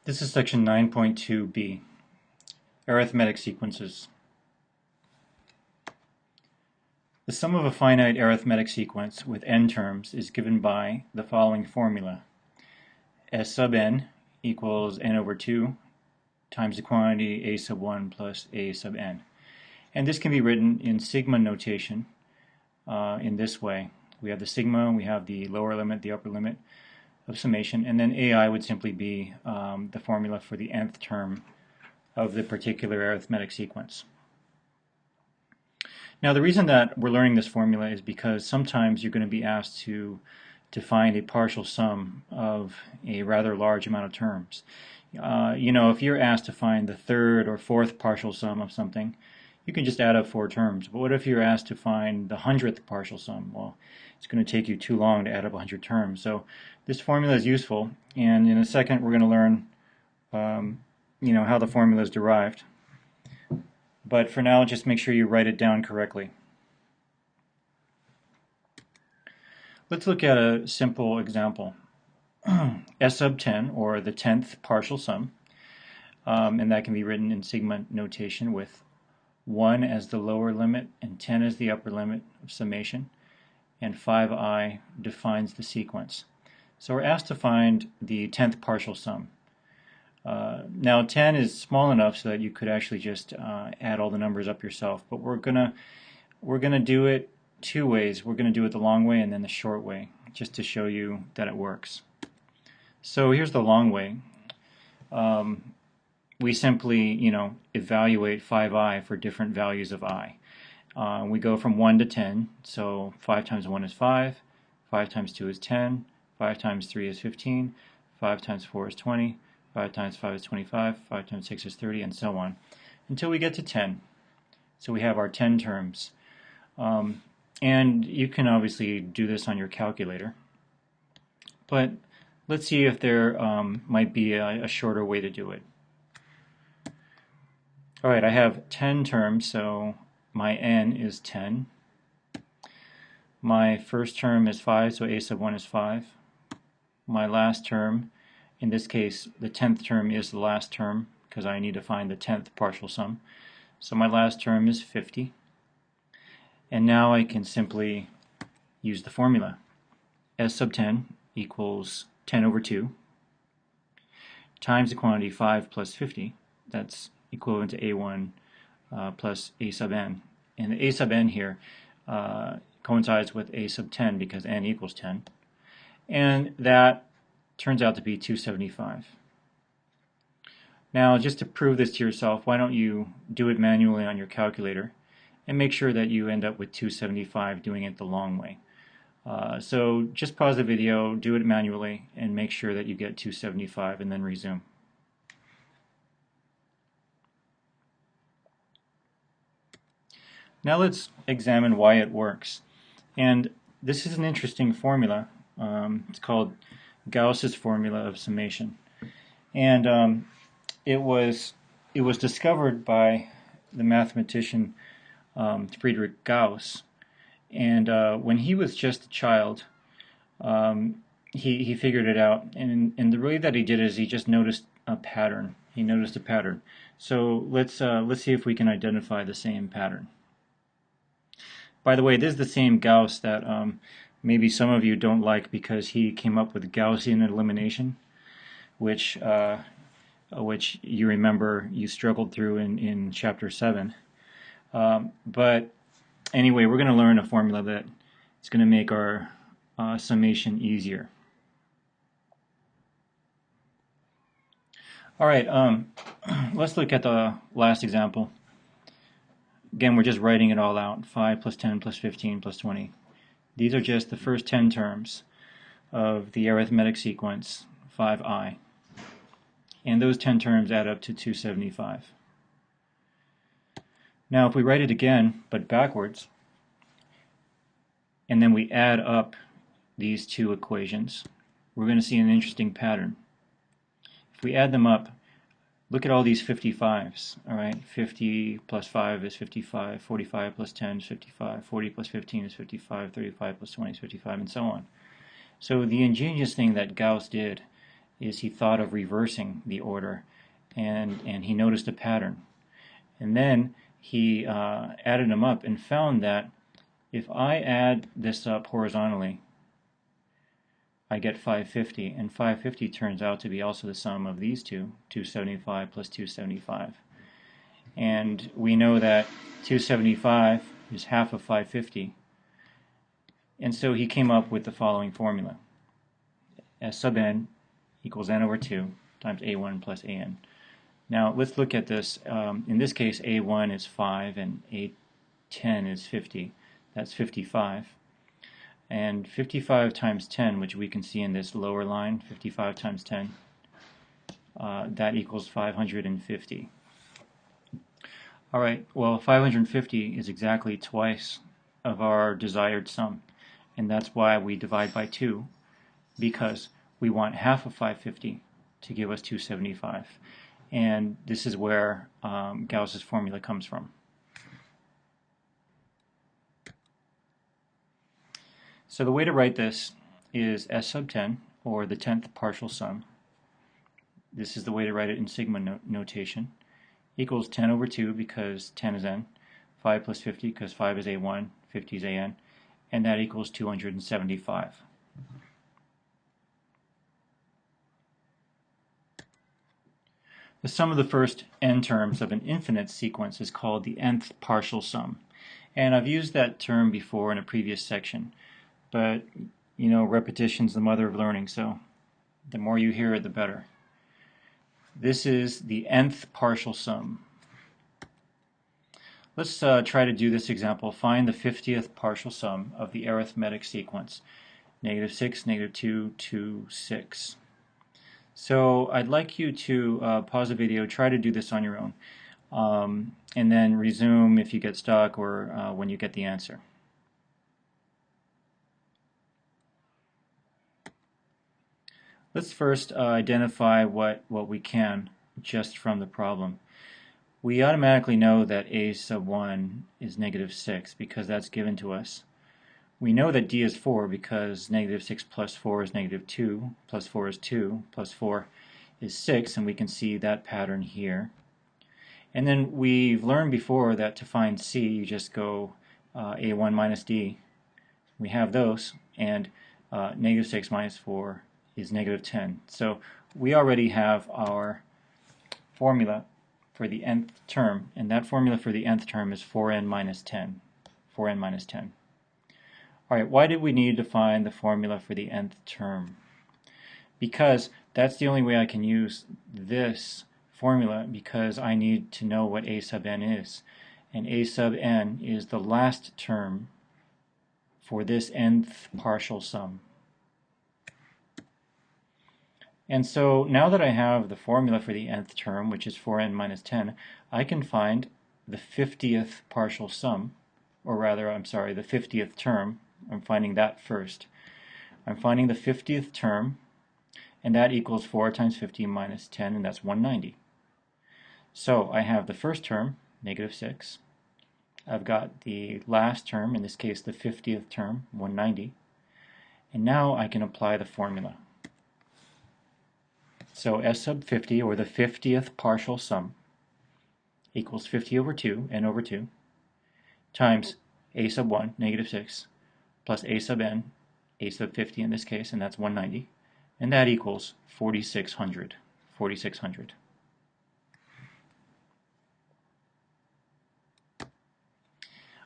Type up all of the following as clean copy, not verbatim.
This is section 9.2b, arithmetic sequences. The sum of a finite arithmetic sequence with n terms is given by the following formula. S sub n equals n over 2 times the quantity a sub 1 plus a sub n. And this can be written in sigma notation in this way. We have the sigma, we have the lower limit, the upper limit of summation, and then ai would simply be the formula for the nth term of the particular arithmetic sequence. Now the reason that we're learning this formula is because sometimes you're going to be asked to find a partial sum of a rather large amount of terms. If you're asked to find the third or fourth partial sum of something, you can just add up 4 terms. But what if you're asked to find the 100th partial sum? Well, it's going to take you too long to add up 100 terms. So this formula is useful, and in a second we're going to learn how the formula is derived. But for now, just make sure you write it down correctly. Let's look at a simple example. S sub 10, or the 10th partial sum, and that can be written in sigma notation with 1 as the lower limit and 10 as the upper limit of summation, and 5i defines the sequence. So we're asked to find the 10th partial sum. Now 10 is small enough so that you could actually just add all the numbers up yourself, but we're gonna do it 2 ways. We're gonna do it the long way and then the short way, just to show you that it works. So here's the long way. We simply, evaluate 5i for different values of I. We go from 1 to 10, so 5 times 1 is 5, 5 times 2 is 10, 5 times 3 is 15, 5 times 4 is 20, 5 times 5 is 25, 5 times 6 is 30, and so on, until we get to 10. So we have our 10 terms. And you can obviously do this on your calculator. But let's see if there might be a shorter way to do it. Alright, I have 10 terms, so my n is 10. My first term is 5, so a sub 1 is 5. My last term, in this case, the 10th term is the last term, because I need to find the 10th partial sum. So my last term is 50. And now I can simply use the formula. S sub 10 equals 10 over 2 times the quantity 5 plus 50. That's equivalent to a1 plus a sub n. And the a sub n here coincides with a sub 10 because n equals 10. And that turns out to be 275. Now, just to prove this to yourself, why don't you do it manually on your calculator and make sure that you end up with 275 doing it the long way. So just pause the video, do it manually, and make sure that you get 275 and then resume. Now let's examine why it works. And this is an interesting formula. It's called Gauss's formula of summation. And it was discovered by the mathematician Friedrich Gauss. And when he was just a child, he figured it out. And the way that he did is he just noticed a pattern. He noticed a pattern. So let's see if we can identify the same pattern. By the way, this is the same Gauss that maybe some of you don't like because he came up with Gaussian elimination, which you remember you struggled through in Chapter 7. But anyway, we're going to learn a formula that is going to make our summation easier. Alright, let's look at the last example. Again, we're just writing it all out. 5 plus 10 plus 15 plus 20. These are just the first 10 terms of the arithmetic sequence 5i. And those 10 terms add up to 275. Now if we write it again, but backwards, and then we add up these two equations, we're going to see an interesting pattern. If we add them up, look at all these 55s, all right? 50 plus 5 is 55, 45 plus 10 is 55, 40 plus 15 is 55, 35 plus 20 is 55, and so on. So the ingenious thing that Gauss did is he thought of reversing the order, and he noticed a pattern. And then he added them up and found that if I add this up horizontally, I get 550, and 550 turns out to be also the sum of these two, 275 plus 275. And we know that 275 is half of 550. And so he came up with the following formula. S sub n equals n over 2 times a1 plus an. Now let's look at this. In this case, a1 is 5 and a10 is 50. That's 55. And 55 times 10, which we can see in this lower line, 55 times 10, that equals 550. All right, well, 550 is exactly twice of our desired sum, and that's why we divide by 2, because we want half of 550 to give us 275. And this is where Gauss's formula comes from. So the way to write this is S sub 10, or the 10th partial sum. This is the way to write it in sigma notation. Equals 10 over 2 because 10 is n, 5 plus 50 because 5 is a1, 50 is an, and that equals 275. The sum of the first n terms of an infinite sequence is called the nth partial sum. And I've used that term before in a previous section. But, you know, repetition's the mother of learning, so the more you hear it, the better. This is the nth partial sum. Let's try to do this example. Find the 50th partial sum of the arithmetic sequence. -6, -2, 2, 6. So I'd like you to pause the video, try to do this on your own, and then resume if you get stuck or when you get the answer. Let's first identify what we can just from the problem. We automatically know that a sub 1 is -6 because that's given to us. We know that d is 4 because -6 plus 4 is -2, plus 4 is 2, plus 4 is 6, and we can see that pattern here. And then we've learned before that to find c, you just go a1 minus d. We have those, and -6 minus 4 is -10. So we already have our formula for the nth term, and that formula for the nth term is 4n minus 10. 4n minus 10. All right, why did we need to find the formula for the nth term? Because that's the only way I can use this formula, because I need to know what a sub n is. And a sub n is the last term for this nth partial sum. And so now that I have the formula for the nth term, which is 4n minus 10, I can find the 50th partial sum, or rather, I'm sorry, the 50th term. I'm finding that first. I'm finding the 50th term, and that equals 4 times 50 minus 10, and that's 190. So I have the first term, -6. I've got the last term, in this case the 50th term, 190. And now I can apply the formula. So S sub 50, or the 50th partial sum, equals 50 over 2, n over 2, times a sub 1, -6, plus a sub n, a sub 50 in this case, and that's 190, and that equals 4,600. 4,600.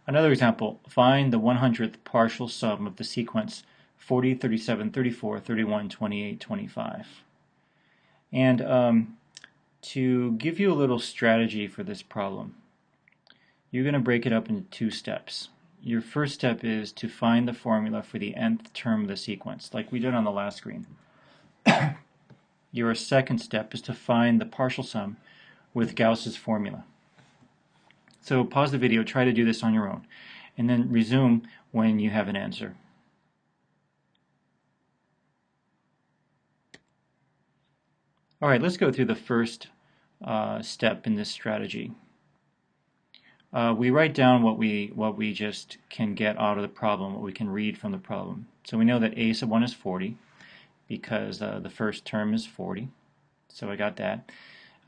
Another example, find the 100th partial sum of the sequence 40, 37, 34, 31, 28, 25. And to give you a little strategy for this problem, you're going to break it up into 2 steps. Your first step is to find the formula for the nth term of the sequence, like we did on the last screen. Your second step is to find the partial sum with Gauss's formula. So pause the video, try to do this on your own, and then resume when you have an answer. All right, let's go through the first step in this strategy. We write down what we just can get out of the problem, what we can read from the problem. So we know that a sub 1 is 40 because the first term is 40. So I got that.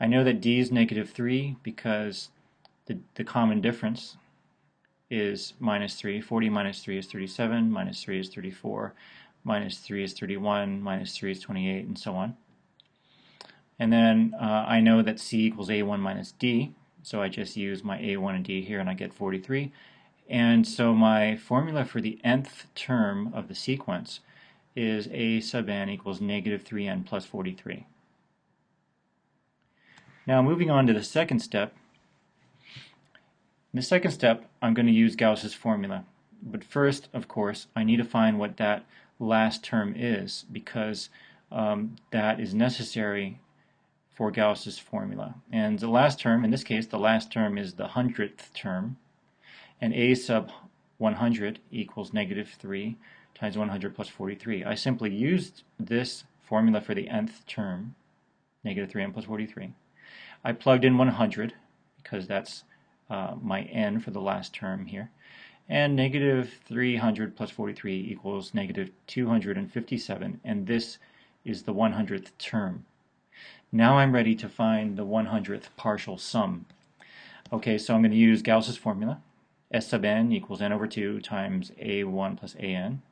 I know that D is negative 3 because the common difference is minus 3. 40 minus 3 is 37, minus 3 is 34, minus 3 is 31, minus 3 is 28, and so on. And then I know that C equals A1 minus D, so I just use my A1 and D here and I get 43. And so my formula for the nth term of the sequence is A sub n equals negative 3n plus 43. Now moving on to the second step. In the second step, I'm going to use Gauss's formula. But first, of course, I need to find what that last term is, because that is necessary for Gauss's formula. And the last term, in this case, the last term is the 100th term. And A sub 100 equals negative 3 times 100 plus 43. I simply used this formula for the nth term, negative 3n plus 43. I plugged in 100 because that's my n for the last term here. And negative 300 plus 43 equals negative 257, and this is the 100th term. Now I'm ready to find the 100th partial sum. Okay, so I'm going to use Gauss's formula. S sub n equals n over 2 times a1 plus an.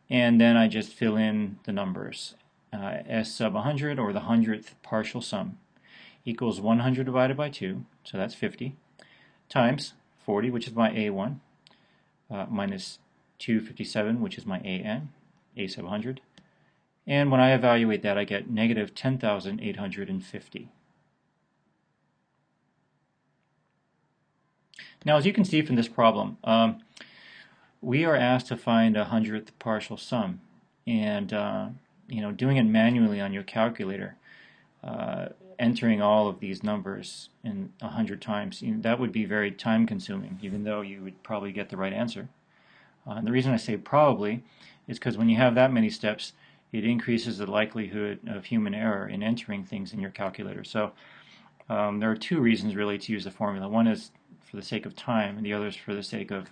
And then I just fill in the numbers. S sub 100, or the 100th partial sum, equals 100 divided by 2, so that's 50, times 40, which is my a1, minus 257, which is my an, a sub 100. And when I evaluate that, I get negative 10,850. Now, as you can see from this problem, we are asked to find a 100th partial sum, and doing it manually on your calculator, entering all of these numbers in 100 times, that would be very time-consuming, even though you would probably get the right answer. And the reason I say probably is because when you have that many steps, it increases the likelihood of human error in entering things in your calculator. So there are two reasons really to use the formula. One is for the sake of time, and the other is for the sake of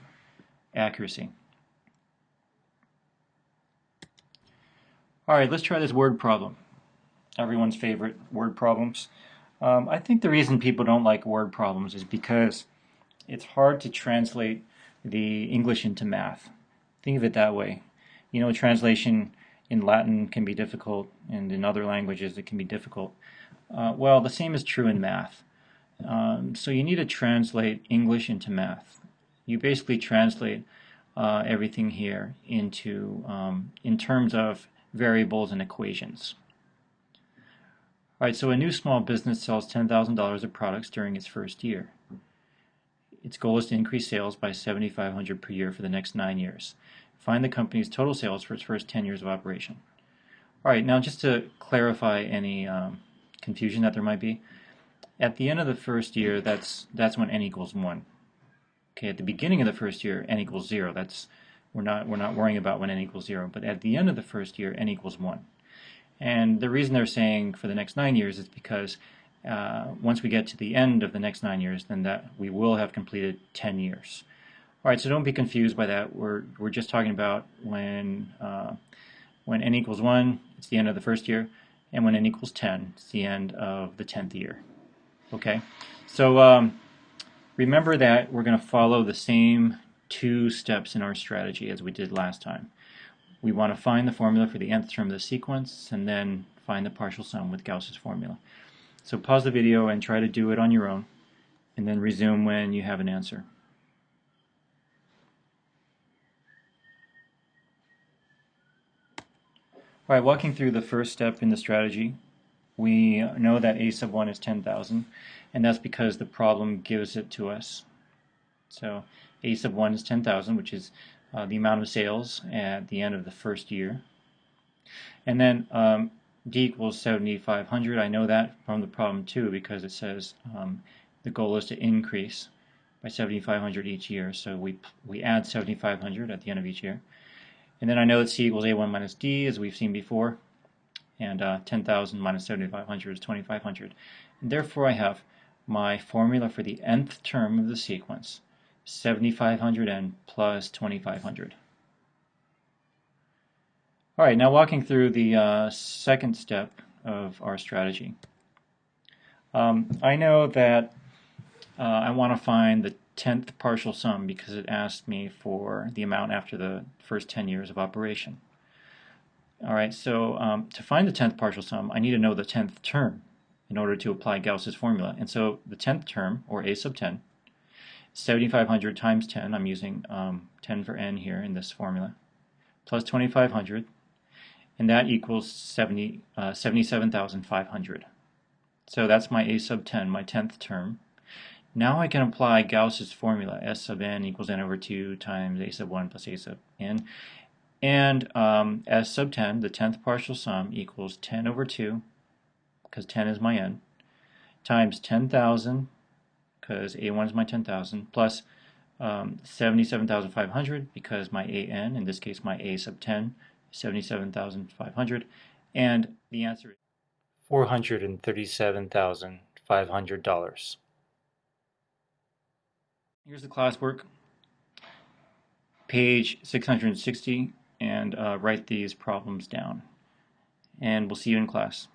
accuracy. Alright, let's try this word problem. Everyone's favorite, word problems. I think the reason people don't like word problems is because it's hard to translate the English into math. Think of it that way. Translation in Latin can be difficult, and in other languages it can be difficult. Well, the same is true in math. So you need to translate English into math. You basically translate everything here into in terms of variables and equations. Alright, so a new small business sells $10,000 of products during its first year. Its goal is to increase sales by $7,500 per year for the next 9 years. Find the company's total sales for its first 10 years of operation. Alright, now just to clarify any confusion that there might be, at the end of the first year, that's when n equals 1. Okay, at the beginning of the first year, n equals 0. We're not worrying about when n equals 0, but at the end of the first year, n equals 1. And the reason they're saying for the next 9 years is because once we get to the end of the next 9 years, then that we will have completed 10 years. Alright, so don't be confused by that. We're just talking about when n equals 1, it's the end of the first year, and when n equals 10, it's the end of the 10th year. Okay, so remember that we're going to follow the same two steps in our strategy as we did last time. We want to find the formula for the nth term of the sequence, and then find the partial sum with Gauss's formula. So pause the video and try to do it on your own, and then resume when you have an answer. Alright, walking through the first step in the strategy, we know that a sub 1 is 10,000, and that's because the problem gives it to us. So a sub 1 is 10,000, which is the amount of sales at the end of the first year. And then D equals 7,500. I know that from the problem too, because it says the goal is to increase by 7,500 each year. So we add 7,500 at the end of each year. And then I know that C equals A1 minus D, as we've seen before. And 10,000 minus 7,500 is 2,500. And therefore I have my formula for the nth term of the sequence, 7,500n plus 2,500. All right, now walking through the second step of our strategy. I know that I want to find the 10th partial sum because it asked me for the amount after the first 10 years of operation. All right, so to find the 10th partial sum, I need to know the 10th term in order to apply Gauss's formula. And so the 10th term, or a sub 10, 7,500 times 10, I'm using 10 for n here in this formula, plus 2,500, and that equals 77,500. So that's my a sub 10, my 10th term. Now I can apply Gauss's formula, S sub n equals n over 2 times a sub 1 plus a sub n. And S sub 10, the 10th partial sum, equals 10 over 2, because 10 is my n, times 10,000, because a1 is my 10,000, plus 77,500, because my an, in this case my a sub 10, 77,500, and the answer is $437,500. Here's the classwork, page 660, and write these problems down. And we'll see you in class.